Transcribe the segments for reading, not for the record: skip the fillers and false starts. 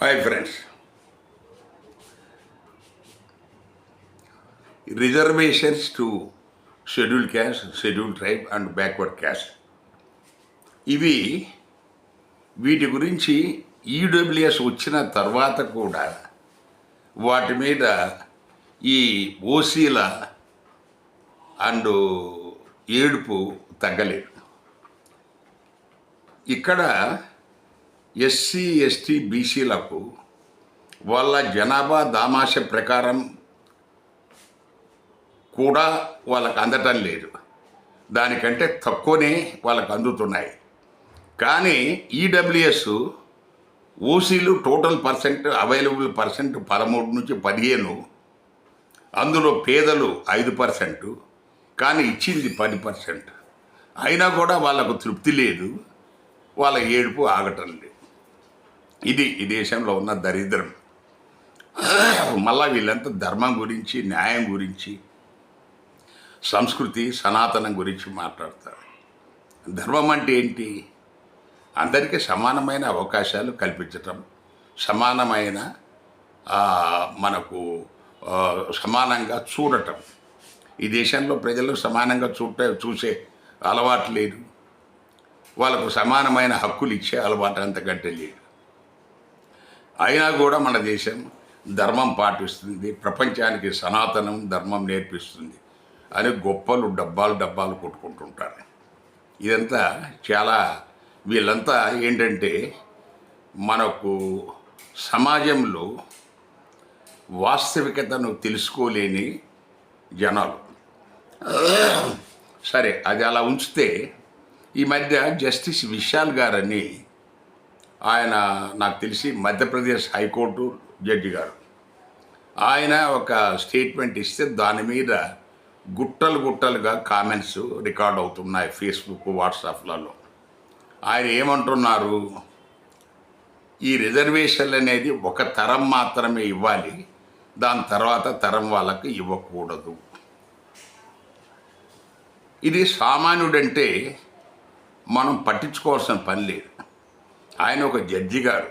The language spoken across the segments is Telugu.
Hi friends, reservations to scheduled caste, scheduled tribe and backward caste. ఇవి వీటి గురించి ఈడబ్ల్యూఎస్ వచ్చిన తర్వాత కూడా వాటి మీద ఈ ఓసీల అండ్ ఏడుపు తగ్గలేదు. ఇక్కడ ఎస్సీ ఎస్టీ బీసీలకు వాళ్ళ జనాభా దామాష ప్రకారం కూడా వాళ్ళకు అందటం లేదు, దానికంటే తక్కువనే వాళ్ళకు అందుతున్నాయి. కానీ ఈడబ్ల్యూఎస్ ఓసీలు టోటల్ పర్సెంట్ అవైలబుల్ పర్సెంట్ 13 నుంచి 15, అందులో పేదలు 5%, కానీ ఇచ్చింది 10%. అయినా కూడా వాళ్ళకు తృప్తి లేదు, వాళ్ళ ఏడుపు ఆగటం లేదు. ఇది ఈ దేశంలో ఉన్న దరిద్రం. మళ్ళా వీళ్ళంతా ధర్మం గురించి, న్యాయం గురించి, సంస్కృతి సనాతనం గురించి మాట్లాడతారు. ధర్మం అంటే ఏంటి? అందరికీ సమానమైన అవకాశాలు కల్పించటం, సమానమైన మనకు సమానంగా చూడటం. ఈ దేశంలో ప్రజలు సమానంగా చూసే అలవాటు లేదు, వాళ్ళకు సమానమైన హక్కులు ఇచ్చే అలవాటు అంతకంటే లేదు. అయినా కూడా మన దేశం ధర్మం పాటిస్తుంది, ప్రపంచానికి సనాతనం ధర్మం నేర్పిస్తుంది అని గొప్పలు డబ్బాలు కొట్టుకుంటుంటారు. ఇదంతా చాలా వీళ్ళంతా ఏంటంటే మనకు సమాజంలో వాస్తవికతను తెలుసుకోలేని జనాలు. సరే, అది అలా ఉంచితే ఈ మధ్య జస్టిస్ విశాల్ గారని, ఆయన నాకు తెలిసి మధ్యప్రదేశ్ హైకోర్టు జడ్జి గారు, ఆయన ఒక స్టేట్మెంట్ ఇస్తే దాని మీద గుట్టలుగా కామెంట్స్ రికార్డ్ అవుతున్నాయి ఫేస్బుక్, వాట్సాప్లలో. ఆయన ఏమంటున్నారు, ఈ రిజర్వేషన్లు అనేది ఒక తరం మాత్రమే ఇవ్వాలి, దాని తర్వాత తరం వాళ్ళకి ఇవ్వకూడదు. ఇది సామాన్యుడంటే మనం పట్టించుకోవాల్సిన పని లేదు. ఆయన ఒక జడ్జి గారు.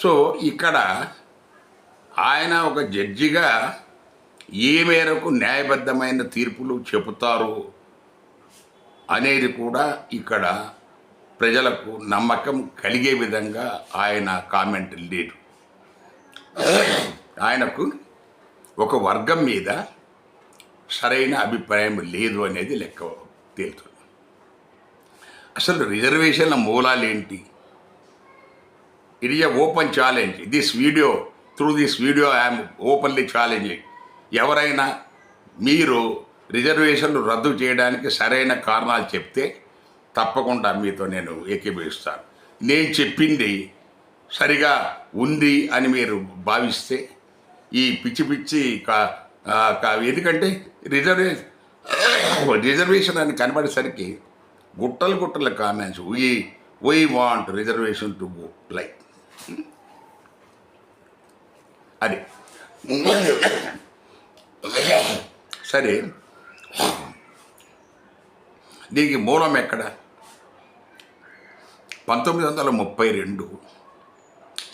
సో ఇక్కడ ఆయన ఒక జడ్జిగా ఏ మేరకు న్యాయబద్ధమైన తీర్పులు చెబుతారు అనేది కూడా ఇక్కడ ప్రజలకు నమ్మకం కలిగే విధంగా ఆయన కామెంట్ లేదు. ఆయనకు ఒక వర్గం మీద సరైన అభిప్రాయం లేదు అనేది లెక్క తేలుతుంది. అసలు రిజర్వేషన్ల మూలాలు ఏంటి? ఇది open challenge. Through this video I'm openly challenging. ఎవరైనా మీరు రిజర్వేషన్లు రద్దు చేయడానికి సరైన కారణాలు చెప్తే తప్పకుండా మీతో నేను ఏకీభవిస్తాను. నేను చెప్పింది సరిగా ఉంది అని మీరు భావిస్తే ఈ పిచ్చి ఎందుకంటే రిజర్వేషన్ అని కనబడేసరికి గుట్టల comments, we want reservation to go like అది. సరే, దీనికి మూలం ఎక్కడ? 1932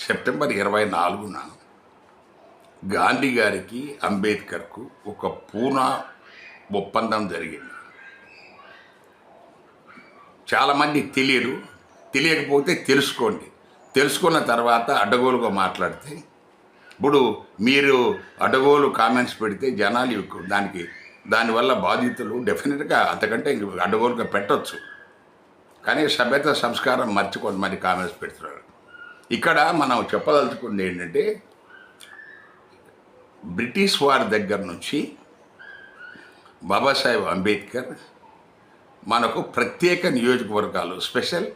సెప్టెంబర్ 24న గాంధీ గారికి, అంబేద్కర్కు ఒక పూనా ఒప్పందం జరిగింది. చాలామంది తెలియకపోతే తెలుసుకోండి. తెలుసుకున్న తర్వాత అడ్డగోలుగా మాట్లాడితే, ఇప్పుడు మీరు అడ్డగోలు కామెంట్స్ పెడితే జనాలు దానివల్ల బాధితులు డెఫినెట్గా అంతకంటే అడ్డగోలుగా పెట్టవచ్చు. కానీ సభ్యత సంస్కారం మర్చిపోయి మరి కామెంట్స్ పెడుతున్నారు. ఇక్కడ మనం చెప్పదలుచుకుంది ఏంటంటే, బ్రిటిష్ వారి దగ్గర నుంచి బాబాసాహెబ్ అంబేద్కర్ మనకు ప్రత్యేక నియోజకవర్గాలు, స్పెషల్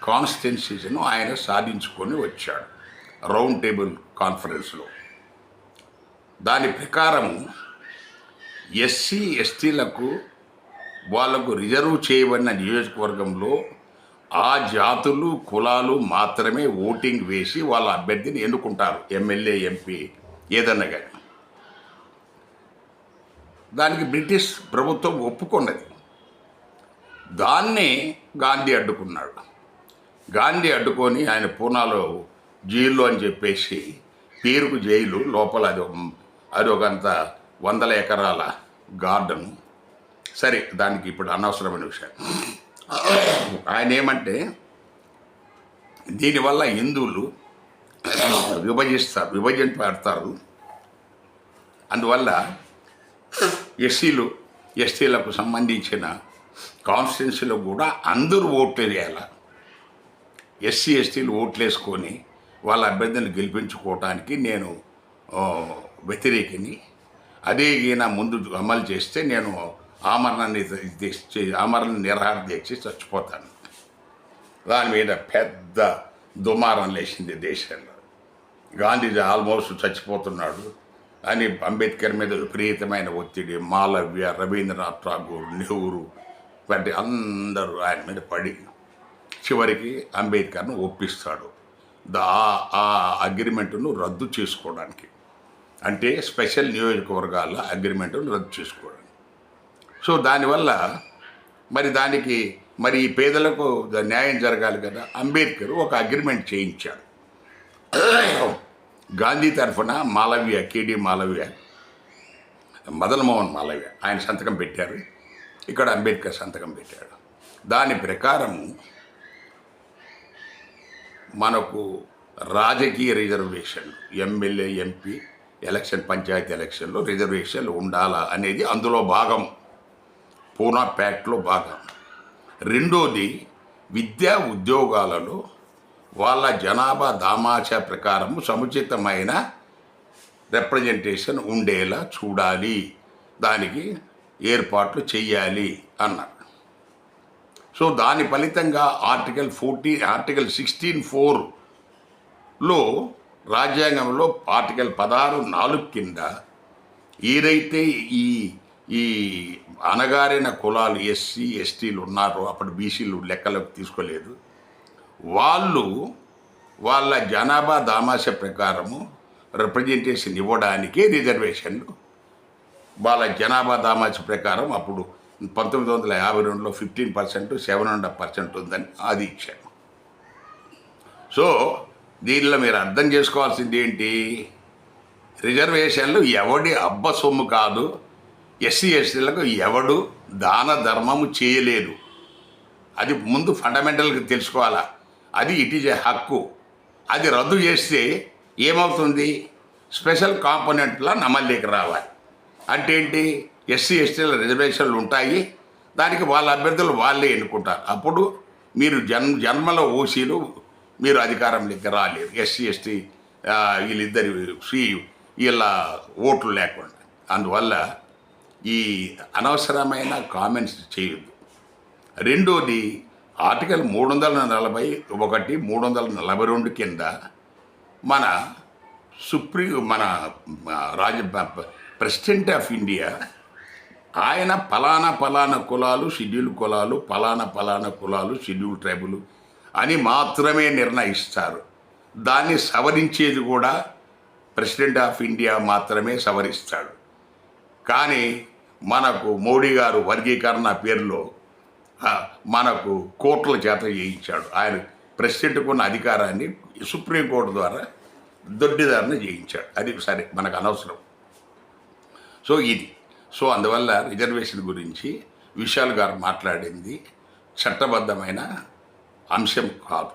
కాన్స్టిట్యున్సీస్ను ఆయన సాధించుకొని వచ్చాడు రౌండ్ టేబుల్ కాన్ఫరెన్స్లో. దాని ప్రకారము ఎస్సీ ఎస్టీలకు వాళ్లకు రిజర్వ్ చేయబడిన నియోజకవర్గంలో ఆ జాతులు, కులాలు మాత్రమే ఓటింగ్ వేసి వాళ్ళ అభ్యర్థిని ఎన్నుకుంటారు, ఎమ్మెల్యే, ఎంపీ ఏదన్నా కానీ. దానికి బ్రిటిష్ ప్రభుత్వం ఒప్పుకున్నది. దాన్ని గాంధీ అడ్డుకున్నాడు. గాంధీ అడ్డుకొని ఆయన పూనాలో జైలు అని చెప్పేసి పేరుకు జైలు, లోపల అది ఒకంత 100 ఎకరాల గార్డెను. సరే, దానికి ఇప్పుడు అనవసరమైన విషయం. ఆయన ఏమంటే దీనివల్ల హిందువులు విభజన పెడతారు, అందువల్ల ఎస్టీలకు సంబంధించిన కాన్స్టిట్యున్సీలో కూడా అందరూ ఓట్లు వేయాలి. ఎస్టీలు ఓట్లు వేసుకొని వాళ్ళ అభ్యర్థిని గెలిపించుకోవటానికి నేను వ్యతిరేకిని. అదే ఈయన ముందు అమలు చేస్తే నేను ఆమరణ నిరాహార దీక్ష చచ్చిపోతాను. దాని మీద పెద్ద దుమారం లేచింది దేశంలో. గాంధీజీ ఆల్మోస్ట్ చచ్చిపోతున్నాడు అని అంబేద్కర్ మీద విపరీతమైన ఒత్తిడి, మాలవ్య, రవీంద్రనాథ్ ఠాగూర్, నెహ్రూ వంటి అందరూ ఆయన మీద పడి చివరికి అంబేద్కర్ను ఒప్పిస్తాడు ఆ అగ్రిమెంటును రద్దు చేసుకోవడానికి. అంటే స్పెషల్ నియోజకవర్గాల అగ్రిమెంటును రద్దు చేసుకోవడానికి. సో దానివల్ల మరి ఈ పేదలకు న్యాయం జరగాలి కదా. అంబేద్కర్ ఒక అగ్రిమెంట్ చేయించాడు గాంధీ తరఫున. కేడి మాలవ్య, మదన్ మోహన్ మాలవ్య ఆయన సంతకం పెట్టారు, ఇక్కడ అంబేద్కర్ సంతకం పెట్టాడు. దాని ప్రకారం మనకు రాజకీయ రిజర్వేషన్లు, ఎమ్మెల్యే, ఎంపీ ఎలక్షన్, పంచాయతీ ఎలక్షన్లో రిజర్వేషన్లు ఉండాలా అనేది అందులో భాగం, పూనా ప్యాక్ట్లో భాగం. రెండోది, విద్యా ఉద్యోగాలలో వాళ్ళ జనాభా దామాషా ప్రకారం సముచితమైన రిప్రజెంటేషన్ ఉండేలా చూడాలి, దానికి ఏర్పాట్లు చెయ్యాలి అన్నారు. సో దాని ఫలితంగా ఆర్టికల్ 16(4)లో రాజ్యాంగంలో ఆర్టికల్ 16(4) కింద ఏదైతే ఈ అణగారిన కులాలు ఎస్సీ ఎస్టీలు ఉన్నారో, అప్పుడు బీసీలు లెక్కలకు తీసుకోలేదు, వాళ్ళు వాళ్ళ జనాభా దామాష ప్రకారము రిప్రజెంటేషన్ ఇవ్వడానికే రిజర్వేషన్లు. వాళ్ళ జనాభా దామాష ప్రకారం అప్పుడు 1952లో 15%, 7.5% ఉందని అది ఇచ్చాను. సో దీనిలో మీరు అర్థం చేసుకోవాల్సింది ఏంటి, రిజర్వేషన్లు ఎవడి అబ్బ సొమ్ము కాదు. ఎస్సీ ఎస్టీలకు ఎవడు దాన ధర్మము చేయలేదు, అది ముందు ఫండమెంటల్గా తెలుసుకోవాలా. అది ఇట్ ఈజ్ ఏ హక్కు. అది రద్దు చేస్తే ఏమవుతుంది, స్పెషల్ కాంపోనెంట్లా నమల్లేకి రావాలి. అంటే ఏంటి, ఎస్సీ ఎస్టీల రిజర్వేషన్లు ఉంటాయి, దానికి వాళ్ళ అభ్యర్థులు వాళ్ళే ఎన్నుకుంటారు. అప్పుడు మీరు జన్మలో ఓసీలు మీరు అధికారంలోకి రాలేరు. ఎస్సీ ఎస్టీ వీళ్ళిద్దరి వీళ్ళ ఓట్లు లేకుండా. అందువల్ల ఈ అనవసరమైన కామెంట్స్ చేయొద్దు. రెండోది, ఆర్టికల్ 341, 342 కింద మన ప్రెసిడెంట్ ఆఫ్ ఇండియా ఆయన పలానా కులాలు షెడ్యూల్ కులాలు, పలానా కులాలు షెడ్యూల్ ట్రైబులు అని మాత్రమే నిర్ణయిస్తారు. దాన్ని సవరించేది కూడా ప్రెసిడెంట్ ఆఫ్ ఇండియా మాత్రమే సవరిస్తాడు. కానీ మనకు మోడీ గారు వర్గీకరణ పేరులో మనకు కోర్టుల చేత చేయించాడు. ఆయన ప్రెసిడెంట్కు ఉన్న అధికారాన్ని సుప్రీంకోర్టు ద్వారా దొడ్డిదారిని చేయించాడు. అది సరే, మనకు అనవసరం. సో అందువల్ల రిజర్వేషన్ గురించి విశాల్ గారు మాట్లాడింది చట్టబద్ధమైన అంశం కాదు.